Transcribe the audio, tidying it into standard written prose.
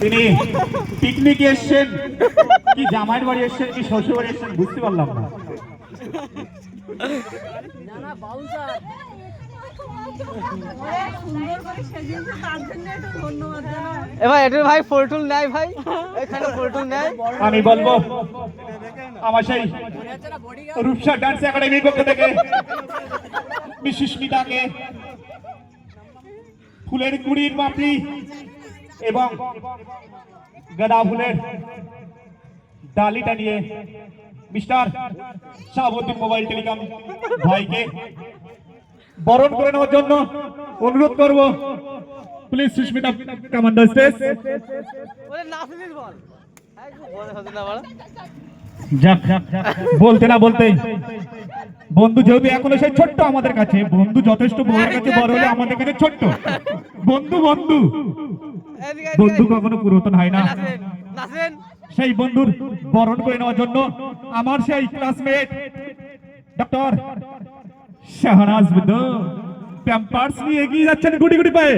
তিনি পিকনিকে এসেছেন কি জামাইয়ের বাড়ি এসেছেন কি শ্বশুর বাড়ি এসেছেন বুঝতে পারলাম না। ভাই ফোরটুল নেয় ভাই, এখানে ফোরটুল নেয়। আমি বলবো আমার সেই রূপসা ডান্স একাডেমির পক্ষ থেকে মিস সুস্মিতাকে ফুলের কুড়ির পাপড়ি এবং গাঁদা ফুলের ডালিটা নিয়ে মিস্টার শাহাবুদ্দিন মোবাইল টেলিকম ভাইকে বরণ করে নেওয়ার জন্য অনুরোধ করব। Please Susmita commander stage. বলতে না বলতে বন্ধু যেহেতু এখনো সেই ছোট্ট আমাদের কাছে, বন্ধু যথেষ্ট বড় কাছে বড় হলে আমাদের কাছে ছোট্ট বন্ধু। বন্ধু বন্ধু কখনো পুরাতন হয় না। সেই বন্ধুর বরণ করে নেওয়ার জন্য আমার সেই ক্লাসমেট ডক্টর শাহনাজ বিদ্যু প্যাম্পার্স নিয়ে এগিয়ে যাচ্ছেন গুটি গুটি পায়ে।